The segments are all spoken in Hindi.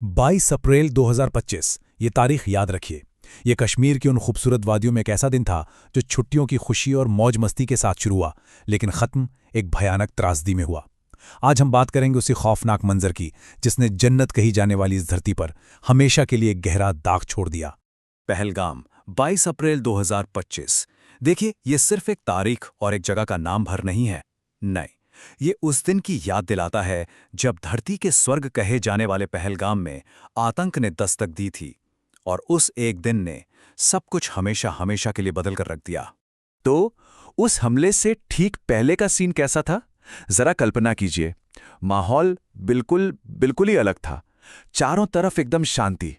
22 अप्रैल 2025 ये तारीख याद रखिए। ये कश्मीर की उन खूबसूरत वादियों में एक ऐसा दिन था जो छुट्टियों की खुशी और मौज मस्ती के साथ शुरू हुआ, लेकिन ख़त्म एक भयानक त्रासदी में हुआ। आज हम बात करेंगे उसी खौफनाक मंजर की जिसने जन्नत कही जाने वाली इस धरती पर हमेशा के लिए एक गहरा दाग छोड़ दिया। पहलगाम 22 अप्रैल 2025। देखिए, ये सिर्फ एक तारीख और एक जगह का नाम भर नहीं है। नहीं, ये उस दिन की याद दिलाता है जब धरती के स्वर्ग कहे जाने वाले पहलगाम में आतंक ने दस्तक दी थी और उस एक दिन ने सब कुछ हमेशा हमेशा के लिए बदल कर रख दिया। तो उस हमले से ठीक पहले का सीन कैसा था, जरा कल्पना कीजिए। माहौल बिल्कुल बिल्कुल ही अलग था। चारों तरफ एकदम शांति,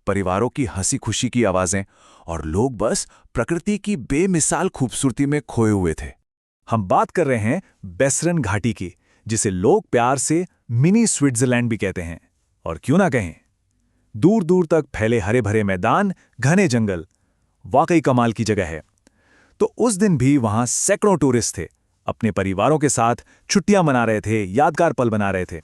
परिवारों की हंसी खुशी की आवाजें और लोग बस प्रकृति की बेमिसाल खूबसूरती में खोए हुए थे। हम बात कर रहे हैं बेसरन घाटी की, जिसे लोग प्यार से मिनी स्विट्जरलैंड भी कहते हैं। और क्यों ना कहें, दूर दूर तक फैले हरे भरे मैदान, घने जंगल, वाकई कमाल की जगह है। तो उस दिन भी वहां सैकड़ों टूरिस्ट थे, अपने परिवारों के साथ छुट्टियां मना रहे थे, यादगार पल बना रहे थे।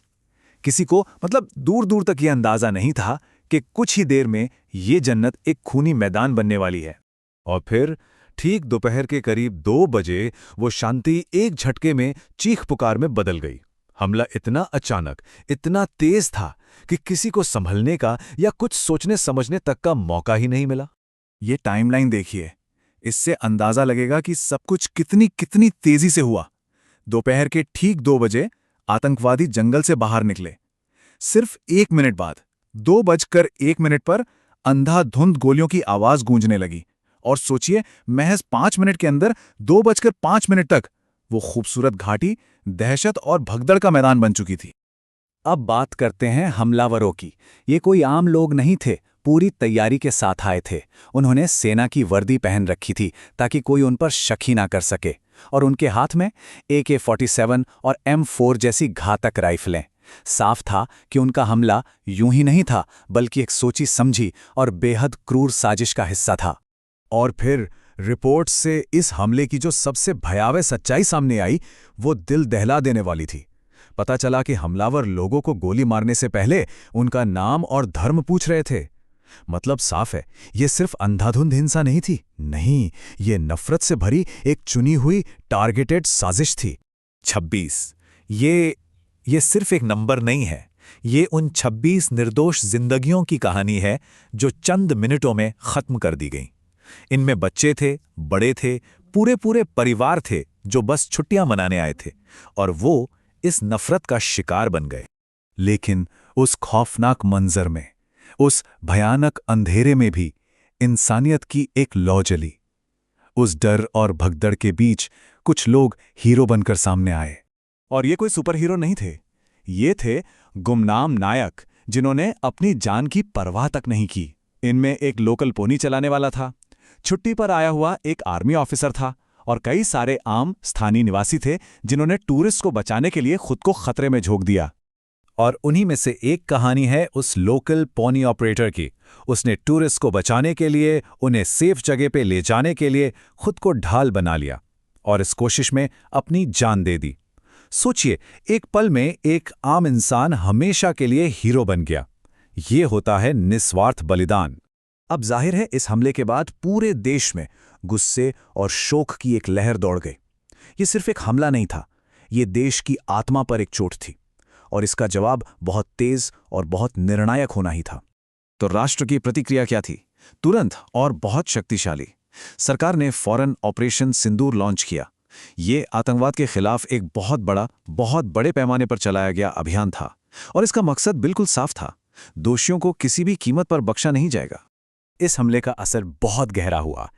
किसी को दूर दूर तक यह अंदाजा नहीं था कि कुछ ही देर में ये जन्नत एक खूनी मैदान बनने वाली है। और फिर ठीक दोपहर के करीब 2 बजे वो शांति एक झटके में चीख पुकार में बदल गई। हमला इतना अचानक, इतना तेज था कि किसी को संभलने का या कुछ सोचने समझने तक का मौका ही नहीं मिला। ये टाइमलाइन देखिए, इससे अंदाजा लगेगा कि सब कुछ कितनी कितनी तेजी से हुआ। दोपहर के ठीक 2 बजे आतंकवादी जंगल से बाहर निकले। सिर्फ 1 मिनट बाद 2:01 पर अंधाधुंध गोलियों की आवाज गूंजने लगी। और सोचिए, महज 5 मिनट के अंदर 2:05 तक वो खूबसूरत घाटी दहशत और भगदड़ का मैदान बन चुकी थी। अब बात करते हैं हमलावरों की। ये कोई आम लोग नहीं थे, पूरी तैयारी के साथ आए थे। उन्होंने सेना की वर्दी पहन रखी थी ताकि कोई उन पर शक ही ना कर सके। और उनके हाथ में AK-47 और M4 जैसी घातक राइफलें। साफ था कि उनका हमला यूं ही नहीं था, बल्कि एक सोची समझी और बेहद क्रूर साजिश का हिस्सा था। और फिर रिपोर्ट से इस हमले की जो सबसे भयावह सच्चाई सामने आई, वो दिल दहला देने वाली थी। पता चला कि हमलावर लोगों को गोली मारने से पहले उनका नाम और धर्म पूछ रहे थे। मतलब साफ है, ये सिर्फ अंधाधुंध हिंसा नहीं थी। नहीं, ये नफरत से भरी एक चुनी हुई टारगेटेड साजिश थी। 26 ये सिर्फ एक नंबर नहीं है। ये उन 26 निर्दोष जिंदगियों की कहानी है जो चंद मिनटों में खत्म कर दी गई। इनमें बच्चे थे, बड़े थे, पूरे पूरे परिवार थे जो बस छुट्टियां मनाने आए थे, और वो इस नफरत का शिकार बन गए। लेकिन उस खौफनाक मंजर में, उस भयानक अंधेरे में भी इंसानियत की एक लौ जली। उस डर और भगदड़ के बीच कुछ लोग हीरो बनकर सामने आए। और ये कोई सुपर हीरो नहीं थे, ये थे गुमनाम नायक जिन्होंने अपनी जान की परवाह तक नहीं की। इनमें एक लोकल पोनी चलाने वाला था, छुट्टी पर आया हुआ एक आर्मी ऑफिसर था, और कई सारे आम स्थानीय निवासी थे जिन्होंने टूरिस्ट को बचाने के लिए खुद को खतरे में झोंक दिया। और उन्हीं में से एक कहानी है उस लोकल पोनी ऑपरेटर की। उसने टूरिस्ट को बचाने के लिए, उन्हें सेफ जगह पे ले जाने के लिए खुद को ढाल बना लिया और इस कोशिश में अपनी जान दे दी। सोचिए, एक पल में एक आम इंसान हमेशा के लिए हीरो बन गया। ये होता है निस्वार्थ बलिदान। अब जाहिर है, इस हमले के बाद पूरे देश में गुस्से और शोक की एक लहर दौड़ गई। ये सिर्फ एक हमला नहीं था, ये देश की आत्मा पर एक चोट थी, और इसका जवाब बहुत तेज और बहुत निर्णायक होना ही था। तो राष्ट्र की प्रतिक्रिया क्या थी? तुरंत और बहुत शक्तिशाली। सरकार ने फौरन ऑपरेशन सिंदूर लॉन्च किया। ये आतंकवाद के खिलाफ एक बहुत बड़े पैमाने पर चलाया गया अभियान था, और इसका मकसद बिल्कुल साफ था: दोषियों को किसी भी कीमत पर बख्शा नहीं जाएगा। इस हमले का असर बहुत गहरा हुआ।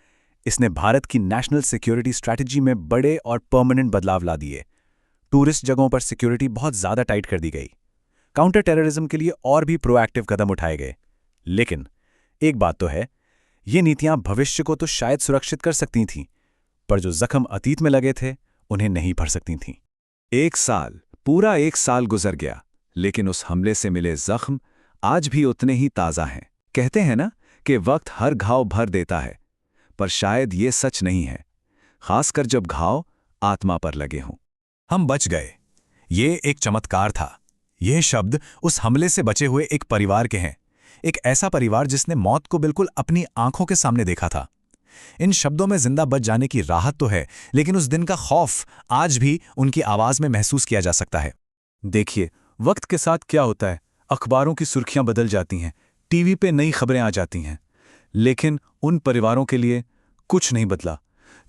इसने भारत की नेशनल सिक्योरिटी स्ट्रैटेजी में बड़े और परमानेंट बदलाव ला दिए। टूरिस्ट जगहों पर सिक्योरिटी बहुत ज़्यादा टाइट कर दी गई। काउंटर टेररिज्म के लिए और भी प्रोएक्टिव कदम उठाए गए। लेकिन एक बात तो है, ये नीतियां भविष्य को तो शायद सुरक्षित कर सकती थीं, पर जो जख्म अतीत में लगे थे, उन्हें नहीं भर सकती थीं। पूरा एक साल गुजर गया, लेकिन उस हमले से मिले जख्म आज भी उतने ही ताज़ा हैं। कहते हैं ना कि वक्त हर घाव भर देता है, पर शायद ये सच नहीं है, खासकर जब घाव आत्मा पर लगे हों। हम बच गए, ये एक चमत्कार था। यह शब्द उस हमले से बचे हुए एक परिवार के हैं, एक ऐसा परिवार जिसने मौत को बिल्कुल अपनी आंखों के सामने देखा था। इन शब्दों में जिंदा बच जाने की राहत तो है, लेकिन उस दिन का खौफ आज भी उनकी आवाज में महसूस किया जा सकता है। देखिए, वक्त के साथ क्या होता है, अखबारों की सुर्खियां बदल जाती हैं, टीवी पे नई खबरें आ जाती हैं, लेकिन उन परिवारों के लिए कुछ नहीं बदला।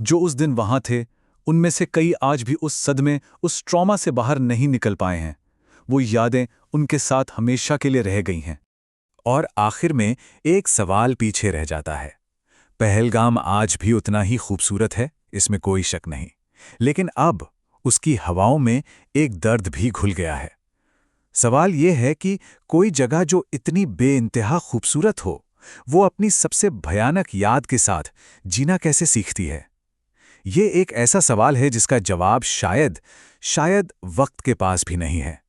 जो उस दिन वहां थे, उनमें से कई आज भी उस सदमे, उस ट्रॉमा से बाहर नहीं निकल पाए हैं। वो यादें उनके साथ हमेशा के लिए रह गई हैं। और आखिर में एक सवाल पीछे रह जाता है। पहलगाम आज भी उतना ही खूबसूरत है, इसमें कोई शक नहीं, लेकिन अब उसकी हवाओं में एक दर्द भी घुल गया है। सवाल यह है कि कोई जगह जो इतनी बेइंतहा खूबसूरत हो, वो अपनी सबसे भयानक याद के साथ जीना कैसे सीखती है? ये एक ऐसा सवाल है जिसका जवाब शायद वक्त के पास भी नहीं है।